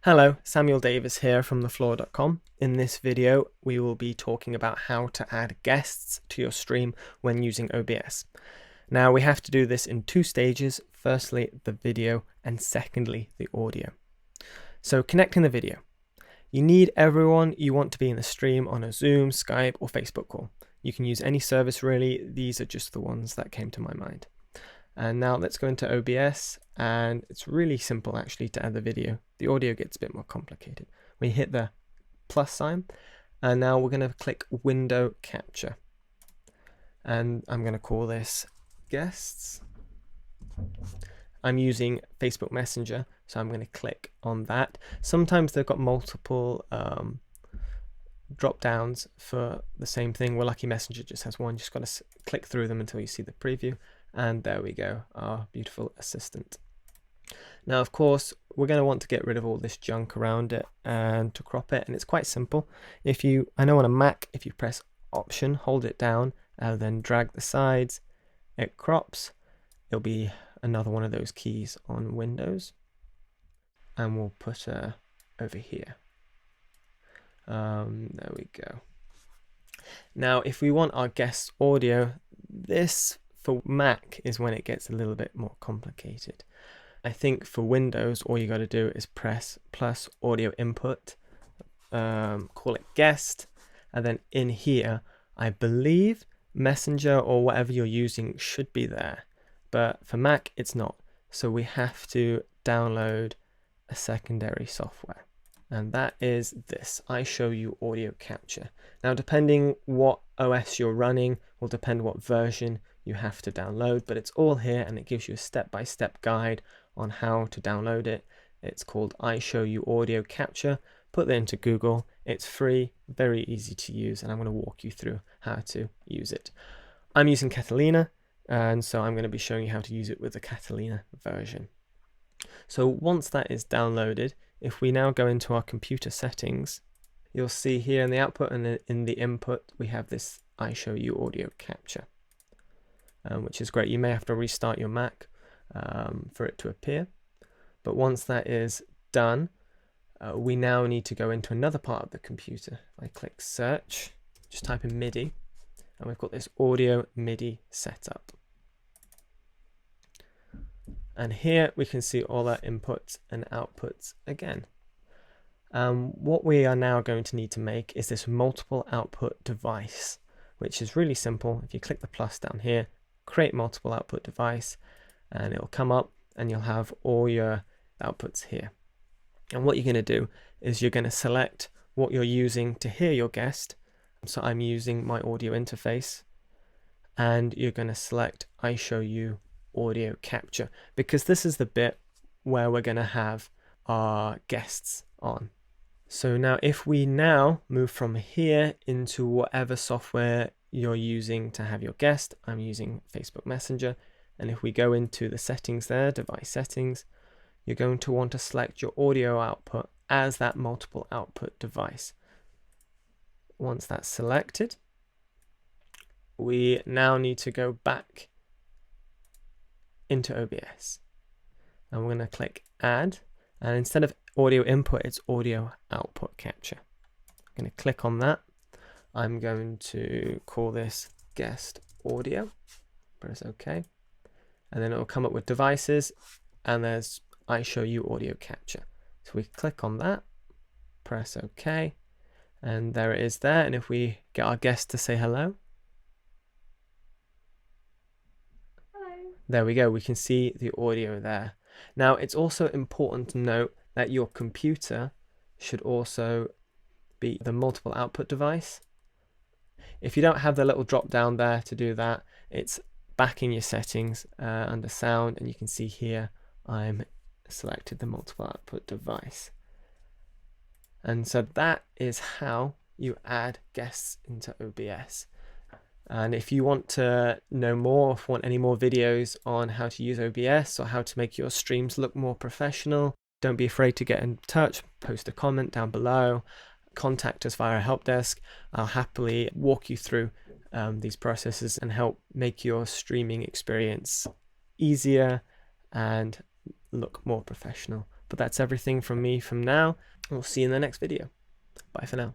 Hello, Samuel Davis here from thefloor.com. In this video, we will be talking about how to add guests to your stream when using OBS. Now, we have to do this in two stages. Firstly, the video, and secondly, the audio. So connecting the video. You need everyone you want to be in the stream on a Zoom, Skype, or Facebook call. You can use any service really. These are just the ones that came to my mind. And now let's go into OBS, and it's really simple actually to add the video. The audio gets a bit more complicated. We hit the plus sign, and now we're going to click Window Capture. And I'm going to call this Guests. I'm using Facebook Messenger, so I'm going to click on that. Sometimes they've got multiple drop downs for the same thing. Well, Lucky Messenger just has one. Just got to click through them until you see the preview. And there we go, our beautiful assistant. Now, of course, we're going to want to get rid of all this junk around it and to crop it. And it's quite simple. I know on a Mac, if you press Option, hold it down, and then drag the sides, it crops. It'll be another one of those keys on Windows. And we'll put over here. There we go. Now, if we want our guest audio, this for Mac is when it gets a little bit more complicated. I think for Windows, all you got to do is press plus audio input, call it guest, and then in here, I believe Messenger or whatever you're using should be there. But for Mac, it's not. So we have to download a secondary software. And that is this, I Show You Audio Capture. Now, depending what OS you're running will depend what version you have to download, but it's all here and it gives you a step-by-step guide on how to download it. It's called I Show You Audio Capture. Put that into Google. It's free, very easy to use, and I'm going to walk you through how to use it. I'm using Catalina, and so I'm going to be showing you how to use it with the Catalina version. So once that is downloaded, if we now go into our computer settings, you'll see here in the output and in the input, we have this I Show You Audio Capture, which is great. You may have to restart your Mac for it to appear. But once that is done, we now need to go into another part of the computer. I click Search, just type in MIDI, and we've got this audio MIDI setup. And here we can see all our inputs and outputs again. What we are now going to need to make is this multiple output device, which is really simple. If you click the plus down here, create multiple output device, and it'll come up and you'll have all your outputs here. And what you're going to do is you're going to select what you're using to hear your guest. So I'm using my audio interface, and you're going to select I Show You Audio Capture, because this is the bit where we're going to have our guests on. So now if we now move from here into whatever software you're using to have your guest, I'm using Facebook Messenger, and if we go into the settings there, device settings, you're going to want to select your audio output as that multiple output device. Once that's selected, we now need to go back into OBS, and we're going to click Add, and instead of audio input, it's audio output capture. I'm going to click on that. I'm going to call this guest audio, press OK, and then it will come up with devices, and there's I Show You Audio Capture. So we click on that, press OK, and there it is there. And if we get our guest to say hello, there we go, we can see the audio there. Now, it's also important to note that your computer should also be the multiple output device. If you don't have the little drop down there to do that, it's back in your settings under sound, and you can see here I'm selected the multiple output device. And so that is how you add guests into OBS. And if you want to know more, if you want any more videos on how to use OBS or how to make your streams look more professional, don't be afraid to get in touch, post a comment down below, contact us via our help desk. I'll happily walk you through these processes and help make your streaming experience easier and look more professional But that's everything from me from now. We'll see you in the next video. Bye for now.